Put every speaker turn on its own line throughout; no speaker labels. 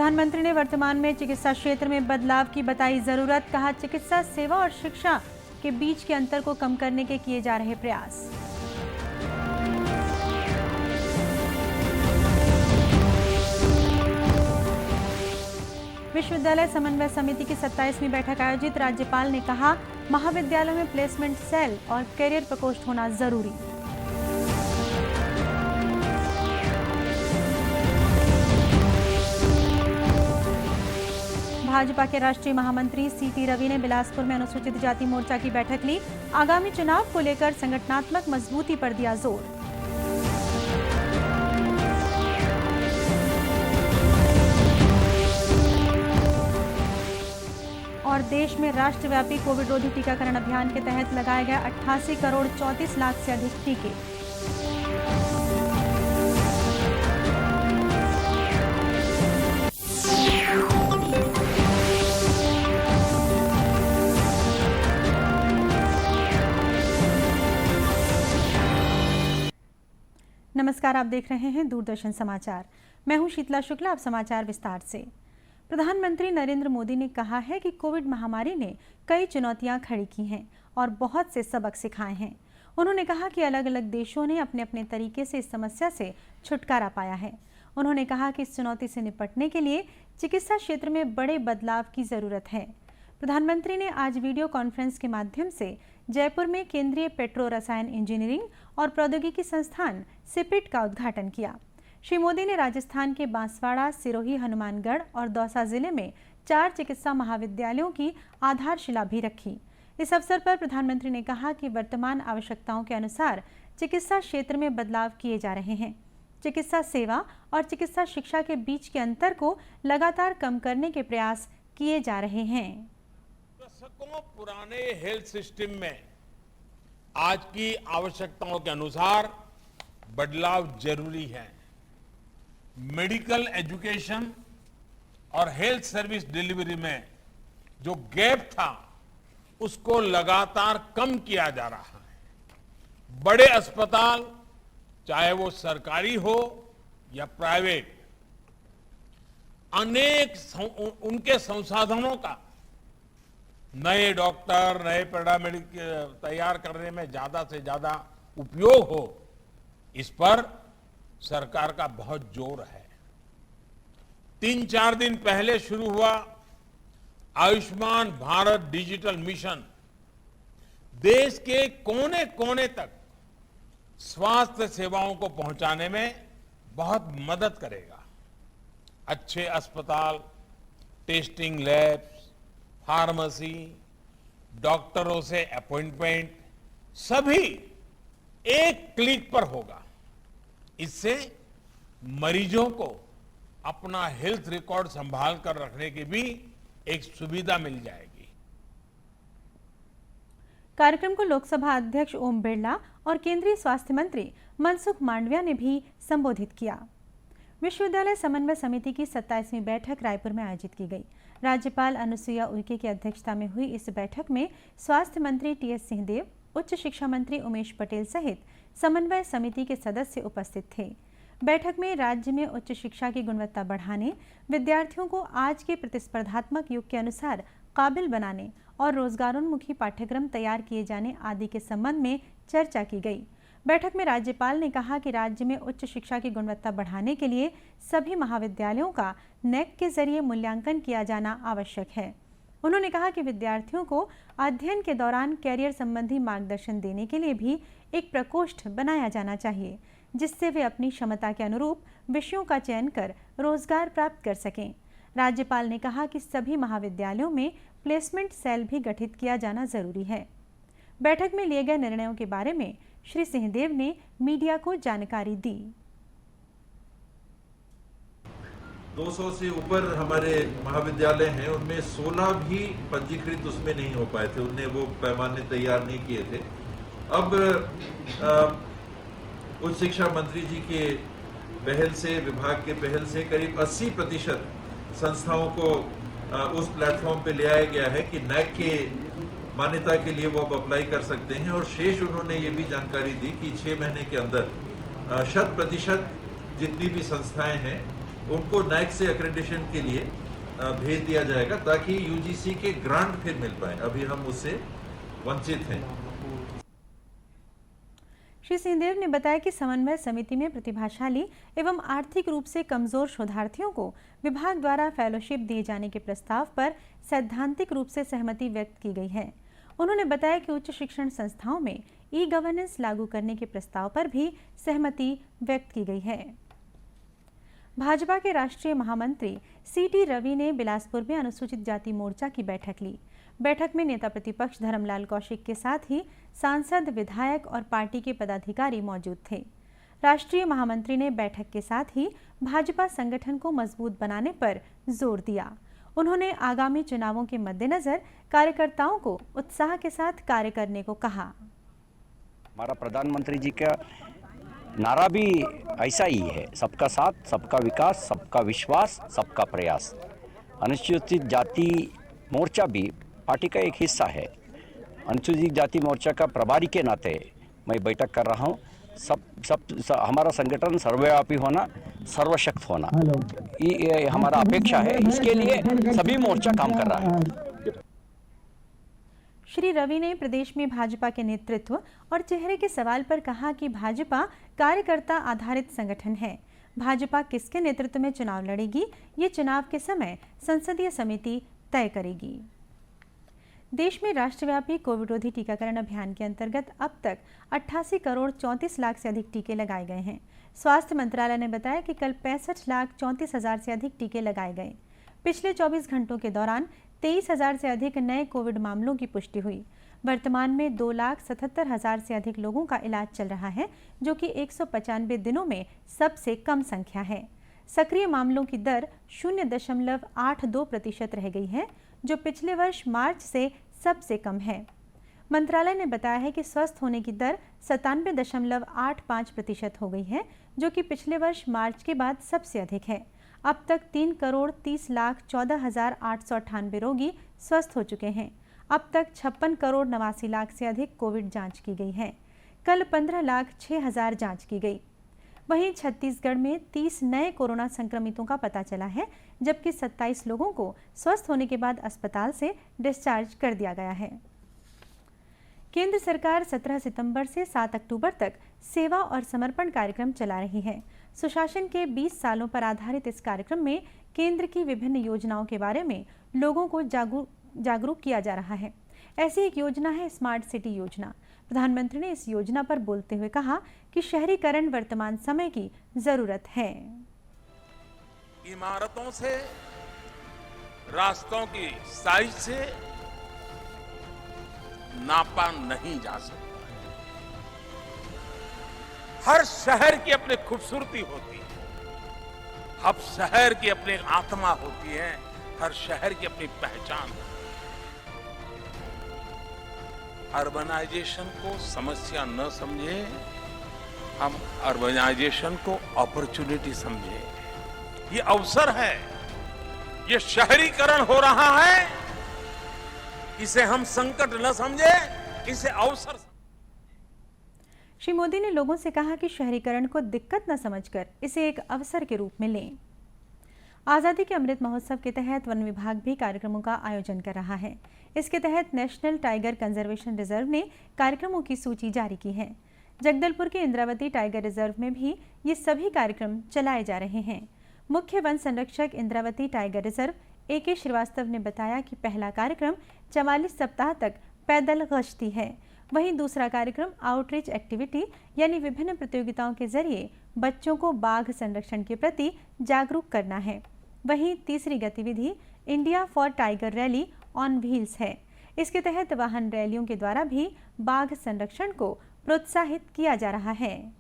प्रधानमंत्री ने वर्तमान में चिकित्सा क्षेत्र में बदलाव की बताई जरूरत। कहा, चिकित्सा सेवा और शिक्षा के बीच के अंतर को कम करने के किए जा रहे प्रयास। विश्वविद्यालय समन्वय समिति की 27वीं बैठक आयोजित। राज्यपाल ने कहा, महाविद्यालयों में प्लेसमेंट सेल और कैरियर प्रकोष्ठ होना जरूरी। भाजपा के राष्ट्रीय महामंत्री सीटी रवि ने बिलासपुर में अनुसूचित जाति मोर्चा की बैठक ली। आगामी चुनाव को लेकर संगठनात्मक मजबूती पर दिया जोर। और देश में राष्ट्रव्यापी कोविड रोधी टीकाकरण अभियान के तहत लगाए गए 88 करोड़ 34 लाख से अधिक टीके। नमस्कार, आप देख रहे हैं दूरदर्शन समाचार। मैं हूं शीतला शुक्ला। अब समाचार विस्तार से। प्रधानमंत्री नरेंद्र मोदी ने कहा है कि कोविड महामारी ने कई चुनौतियां खड़ी की हैं और बहुत से सबक सिखाए हैं। उन्होंने कहा कि अलग अलग देशों ने अपने अपने तरीके से इस समस्या से छुटकारा पाया है। उन्होंने कहा कि इस चुनौती से निपटने के लिए चिकित्सा क्षेत्र में बड़े बदलाव की जरूरत है। प्रधानमंत्री ने आज वीडियो कॉन्फ्रेंस के माध्यम से जयपुर में केंद्रीय पेट्रो रसायन इंजीनियरिंग और प्रौद्योगिकी संस्थान सिपिट का उद्घाटन किया। श्री मोदी ने राजस्थान के बांसवाड़ा, सिरोही, हनुमानगढ़ और दौसा जिले में 4 चिकित्सा महाविद्यालयों की आधारशिला भी रखी। इस अवसर पर प्रधानमंत्री ने कहा कि वर्तमान आवश्यकताओं के अनुसार चिकित्सा क्षेत्र में बदलाव किए जा रहे हैं। चिकित्सा सेवा और चिकित्सा शिक्षा के बीच के अंतर को लगातार कम करने के प्रयास किए जा रहे हैं।
दशकों पुराने हेल्थ सिस्टम में आज की आवश्यकताओं के अनुसार बदलाव जरूरी है। मेडिकल एजुकेशन और हेल्थ सर्विस डिलीवरी में जो गैप था उसको लगातार कम किया जा रहा है। बड़े अस्पताल, चाहे वो सरकारी हो या प्राइवेट, उनके संसाधनों का नए डॉक्टर, नए पैरामेडिक तैयार करने में ज्यादा से ज्यादा उपयोग हो, इस पर सरकार का बहुत जोर है। 3-4 दिन पहले शुरू हुआ आयुष्मान भारत डिजिटल मिशन देश के कोने कोने तक स्वास्थ्य सेवाओं को पहुंचाने में बहुत मदद करेगा। अच्छे अस्पताल, टेस्टिंग लैब्स, फार्मेसी, डॉक्टरों से अपॉइंटमेंट, सभी एक क्लिक पर होगा। इससे मरीजों को अपना हेल्थ रिकॉर्ड संभाल कर रखने की भी एक सुविधा मिल जाएगी।
कार्यक्रम को लोकसभा अध्यक्ष ओम बिरला और केंद्रीय स्वास्थ्य मंत्री मनसुख मांडविया ने भी संबोधित किया। विश्वविद्यालय समन्वय समिति की 27वीं बैठक रायपुर में आयोजित की गई। राज्यपाल अनुसुईया उइके की अध्यक्षता में हुई इस बैठक में स्वास्थ्य मंत्री टीएस सिंहदेव, उच्च शिक्षा मंत्री उमेश पटेल सहित समन्वय समिति के सदस्य उपस्थित थे। बैठक में राज्य में उच्च शिक्षा की गुणवत्ता बढ़ाने, विद्यार्थियों को आज के प्रतिस्पर्धात्मक युग के अनुसार काबिल बनाने और रोजगारोन्मुखी पाठ्यक्रम तैयार किए जाने आदि के संबंध में चर्चा की गई। बैठक में राज्यपाल ने कहा कि राज्य में उच्च शिक्षा की गुणवत्ता बढ़ाने के लिए सभी महाविद्यालयों का नेक के जरिए मूल्यांकन किया जाना आवश्यक है। उन्होंने कहा कि विद्यार्थियों को अध्ययन के दौरान कैरियर संबंधी मार्गदर्शन देने के लिए भी एक प्रकोष्ठ बनाया जाना चाहिए, जिससे वे अपनी क्षमता के अनुरूप विषयों का चयन कर रोजगार प्राप्त कर सकें। राज्यपाल ने कहा कि सभी महाविद्यालयों में प्लेसमेंट सेल भी गठित किया जाना जरूरी है। बैठक में लिए गए निर्णयों के बारे में श्री सिंहदेव ने मीडिया को जानकारी दी।
200 से ऊपर हमारे महाविद्यालय हैं, उनमें 16 भी पंजीकृत उसमें नहीं हो पाए थे, उनने वो पैमाने तैयार नहीं किए थे। अब उच्च शिक्षा मंत्री जी के पहल से, विभाग के पहल से करीब 80% संस्थाओं को उस प्लेटफॉर्म पे ले आया गया है कि नैक के मान्यता के लिए वो अब अप्लाई कर सकते हैं। और शेष उन्होंने ये भी जानकारी दी कि 6 महीने के अंदर 100% जितनी भी संस्थाएं हैं उनको नाइक से एक्रेडिटेशन के लिए भेज दिया जाएगा ताकि यूजीसी के ग्रांट फिर मिल पाए। अभी हम उससे वंचित हैं।
श्री सिंहदेव ने बताया कि समन्वय समिति में प्रतिभाशाली एवं आर्थिक रूप से कमजोर शोधार्थियों को विभाग द्वारा फेलोशिप दिए जाने के प्रस्ताव पर सैद्धांतिक रूप से सहमति व्यक्त की गई है। उन्होंने बताया कि उच्च शिक्षण संस्थाओं में ई गवर्नेंस लागू करने के प्रस्ताव पर भी सहमति व्यक्त की गई है। भाजपा के राष्ट्रीय महामंत्री सीटी रवि ने बिलासपुर में अनुसूचित जाति मोर्चा की बैठक ली। बैठक में नेता प्रतिपक्ष धर्मलाल कौशिक के साथ ही सांसद, विधायक और पार्टी के पदाधिकारी मौजूद थे। राष्ट्रीय महामंत्री ने बैठक के साथ ही भाजपा संगठन को मजबूत बनाने पर जोर दिया। उन्होंने आगामी चुनावों के मद्देनजर कार्यकर्ताओं को उत्साह के साथ कार्य करने को कहा।
हमारा प्रधानमंत्री जी का नारा भी ऐसा ही है, सबका साथ, सबका विकास, सबका विश्वास, सबका प्रयास। अनुसूचित जाति मोर्चा भी पार्टी का एक हिस्सा है। अनुसूचित जाति मोर्चा का प्रभारी के नाते मैं बैठक कर रहा हूँ। हमारा संगठन सर्वव्यापी होना, सर्वशक्त होना, ये हमारा अपेक्षा है। इसके लिए सभी मोर्चा काम कर रहा है।
श्री रवि ने प्रदेश में भाजपा के नेतृत्व और चेहरे के सवाल पर कहा कि भाजपा कार्यकर्ता आधारित संगठन है। भाजपा किसके नेतृत्व में चुनाव लड़ेगी, ये चुनाव के समय संसदीय समिति तय करेगी। देश में राष्ट्रव्यापी कोविड रोधी टीकाकरण अभियान के अंतर्गत अब तक 88 करोड़ 34 लाख से अधिक टीके लगाए गए हैं। स्वास्थ्य मंत्रालय ने बताया कि कल 65,34,000 से अधिक टीके लगाए गए। पिछले 24 घंटों के दौरान 23,000 से अधिक नए कोविड मामलों की पुष्टि हुई। वर्तमान में 2,77,000 से अधिक लोगों का इलाज चल रहा है, जो कि 195 दिनों में सबसे कम संख्या है। सक्रिय मामलों की दर 0.82% रह गई है, जो पिछले वर्ष मार्च से सबसे कम है। मंत्रालय ने बताया है कि स्वस्थ होने की दर 97.85% हो गई है, जो कि पिछले वर्ष मार्च के बाद सबसे अधिक है। अब तक 3,30,14,898 रोगी स्वस्थ हो चुके हैं। अब तक 56,89 लाख से अधिक कोविड जांच की गई है। कल 15,06,000 जांच की गई। वहीं छत्तीसगढ़ में 30 नए कोरोना संक्रमितों का पता चला है, जबकि 27 लोगों को स्वस्थ होने के बाद अस्पताल से डिस्चार्ज कर दिया गया है। केंद्र सरकार 17 सितंबर से 7 अक्टूबर तक सेवा और समर्पण कार्यक्रम चला रही है। सुशासन के 20 सालों पर आधारित इस कार्यक्रम में केंद्र की विभिन्न योजनाओं के बारे में लोगों को जागरूक किया जा रहा है। ऐसी एक योजना है स्मार्ट सिटी योजना। प्रधानमंत्री ने इस योजना पर बोलते हुए कहा कि शहरीकरण वर्तमान समय की जरूरत है।
इमारतों से, रास्तों की साइज से नापा नहीं जा सकता। हर शहर की अपनी खूबसूरती होती है, हर शहर की अपनी आत्मा होती है, हर शहर की अपनी पहचान होती है। अर्बनाइजेशन को समस्या न समझे, हम अर्बनाइजेशन को अपॉर्चुनिटी समझे। ये अवसर है, ये शहरीकरण हो रहा है, इसे हम संकट न समझे, इसे अवसर।
श्री मोदी ने लोगों से कहा कि शहरीकरण को दिक्कत न समझकर इसे एक अवसर के रूप में लें। आज़ादी के अमृत महोत्सव के तहत वन विभाग भी कार्यक्रमों का आयोजन कर रहा है। इसके तहत नेशनल टाइगर कंजर्वेशन रिजर्व ने कार्यक्रमों की सूची जारी की है। जगदलपुर के इंद्रावती टाइगर रिजर्व में भी ये सभी कार्यक्रम चलाए जा रहे हैं। मुख्य वन संरक्षक Indravati tiger reserve AK Srivastava ने बताया कि पहला कार्यक्रम 44 सप्ताह तक पैदल गश्ती है। वहीं दूसरा कार्यक्रम आउटरीच एक्टिविटी यानी विभिन्न प्रतियोगिताओं के जरिए बच्चों को बाघ संरक्षण के प्रति जागरूक करना है। वहीं तीसरी गतिविधि India for tiger rally on wheels है। इसके तहत वाहन रैलियों के द्वारा भी बाघ संरक्षण को प्रोत्साहित किया जा रहा है।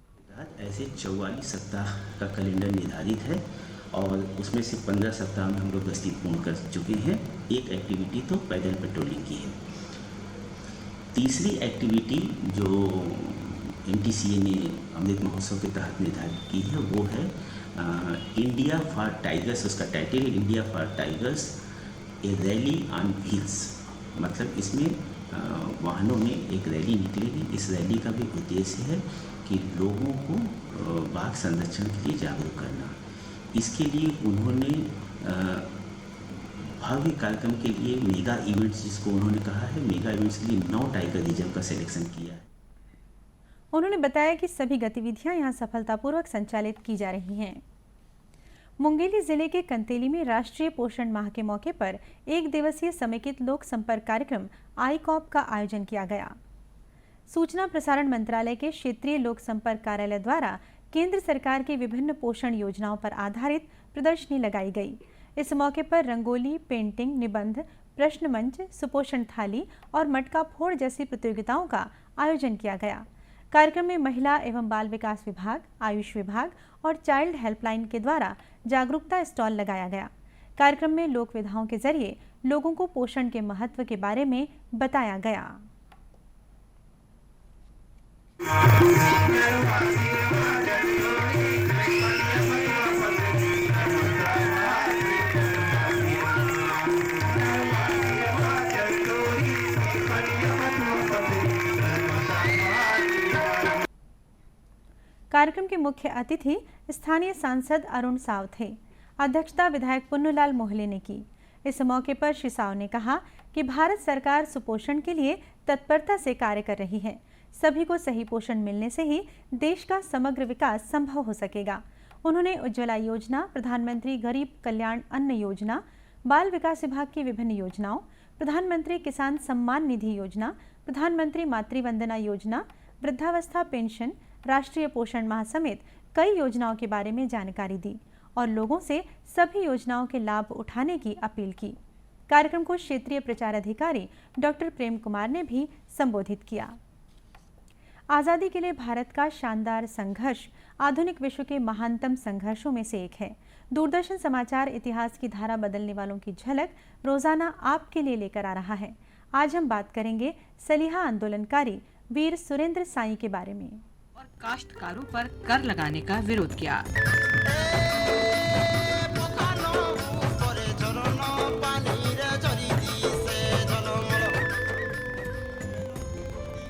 ऐसे 44 सप्ताह का कैलेंडर निर्धारित है और उसमें से 15 सप्ताह में हम लोग गश्ती पूर्ण कर चुके हैं। एक एक्टिविटी तो पैदल पेट्रोलिंग की है। तीसरी एक्टिविटी जो NTCA ने अमृत महोत्सव के तहत निर्धारित की है वो है इंडिया फॉर टाइगर्स। उसका title India for tigers A rally on wheels. मतलब इसमें वाहनों में एक रैली निकलेगी। इस रैली का भी उद्देश्य है कि लोगों को बाघ संरक्षण के लिए जागरूक करना। इसके लिए उन्होंने भव्य कार्यक्रम के लिए मेगा इवेंट्स, जिसको उन्होंने कहा है, मेगा इवेंट्स के लिए 9 टाइगर रिजर्व का सिलेक्शन किया है।
उन्होंने बताया कि सभी गतिविधियां यहां सफलतापूर्वक संचालित की जा रही हैं। मुंगेली जिले के कंतेली में राष्ट्रीय पोषण माह के मौके पर 1 दिवसीय समेकित लोक संपर्क कार्यक्रम आईकॉप का आयोजन किया गया। सूचना प्रसारण मंत्रालय के क्षेत्रीय लोक संपर्क कार्यालय द्वारा केंद्र सरकार की विभिन्न पोषण योजनाओं पर आधारित प्रदर्शनी लगाई गई। इस मौके पर रंगोली, पेंटिंग, निबंध, प्रश्न मंच, सुपोषण थाली और मटका फोड़ जैसी प्रतियोगिताओं का आयोजन किया गया। कार्यक्रम में महिला एवं बाल विकास विभाग, आयुष विभाग और चाइल्ड हेल्पलाइन के द्वारा जागरूकता स्टॉल लगाया गया। कार्यक्रम में लोक विधाओं के जरिए लोगों को पोषण के महत्व के बारे में बताया गया। कार्यक्रम के मुख्य अतिथि स्थानीय सांसद अरुण साव थे। अध्यक्षता विधायक पुन्नूलाल मोहले ने की। इस मौके पर श्री साव ने कहा कि भारत सरकार सुपोषण के लिए तत्परता से कार्य कर रही है। सभी को सही पोषण मिलने से ही देश का समग्र विकास संभव हो सकेगा। उन्होंने उज्ज्वला योजना, प्रधानमंत्री गरीब कल्याण अन्न योजना, बाल विकास विभाग की विभिन्न योजनाओं, प्रधानमंत्री किसान सम्मान निधि योजना, प्रधानमंत्री मातृवंदना योजना, वृद्धावस्था पेंशन, राष्ट्रीय पोषण माह समेत कई योजनाओं के बारे में जानकारी दी और लोगों से सभी योजनाओं के लाभ उठाने की अपील की। कार्यक्रम को क्षेत्रीय प्रचार अधिकारी डॉक्टर प्रेम कुमार ने भी संबोधित किया। आज़ादी के लिए भारत का शानदार संघर्ष आधुनिक विश्व के महानतम संघर्षों में से एक है। दूरदर्शन समाचार इतिहास की धारा बदलने वालों की झलक रोजाना आपके लिए लेकर आ रहा है। आज हम बात करेंगे सलीहा आंदोलनकारी वीर सुरेंद्र साई के बारे में।
और काश्तकारों पर कर लगाने का विरोध किया।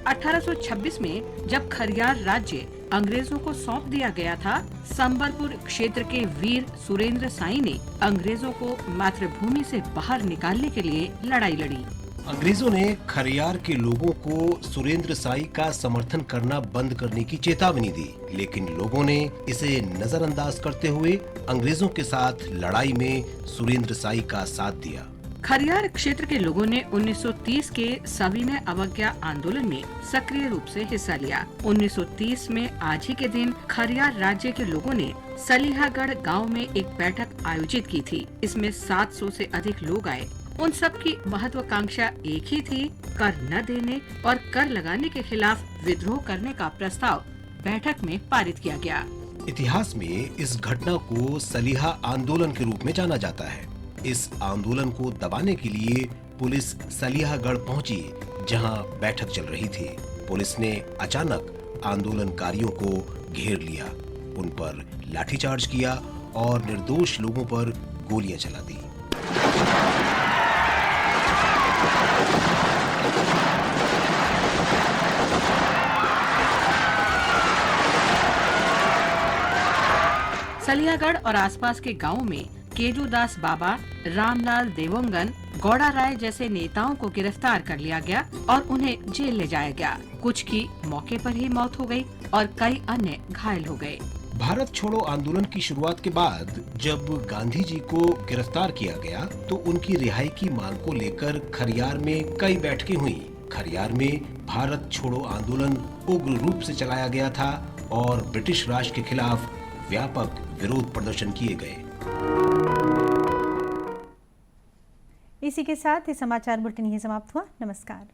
(1826) में जब खरियार राज्य अंग्रेजों को सौंप दिया गया था, संबलपुर क्षेत्र के वीर सुरेंद्र साई ने अंग्रेजों को मातृभूमि से बाहर निकालने के लिए लड़ाई लड़ी।
अंग्रेजों ने खरियार के लोगों को सुरेंद्र साई का समर्थन करना बंद करने की चेतावनी दी, लेकिन लोगों ने इसे नजरअंदाज करते हुए अंग्रेजों के साथ लड़ाई में सुरेंद्र साई का साथ दिया।
खरियार क्षेत्र के लोगों ने 1930 के सविनय अवज्ञा आंदोलन में सक्रिय रूप से हिस्सा लिया। 1930 में आज ही के दिन खरियार राज्य के लोगों ने सलीहागढ़ गांव में एक बैठक आयोजित की थी। इसमें 700 से अधिक लोग आए। उन सब की महत्वाकांक्षा एक ही थी, कर न देने और कर लगाने के खिलाफ विद्रोह करने का प्रस्ताव बैठक में पारित किया गया।
इतिहास में इस घटना को सलीहा आंदोलन के रूप में जाना जाता है। इस आंदोलन को दबाने के लिए पुलिस सलीहागढ़ पहुंची, जहां बैठक चल रही थी। पुलिस ने अचानक आंदोलनकारियों को घेर लिया, उन पर लाठीचार्ज किया और निर्दोष लोगों पर गोलियां चला दी।
सलियागढ़ और आसपास के गांवों में केजूदास बाबा, रामलाल देवोंगन, गौड़ा राय जैसे नेताओं को गिरफ्तार कर लिया गया और उन्हें जेल ले जाया गया। कुछ की मौके पर ही मौत हो गई और कई अन्य घायल हो गए।
भारत छोड़ो आंदोलन की शुरुआत के बाद जब गांधी जी को गिरफ्तार किया गया तो उनकी रिहाई की मांग को लेकर खरियार में कई बैठकें हुई। खरियार में भारत छोड़ो आंदोलन उग्र रूप से चलाया गया था और ब्रिटिश राज के खिलाफ व्यापक विरोध प्रदर्शन किए गए।
इसी के साथ ये समाचार बुलेटिन यहीं समाप्त हुआ। नमस्कार।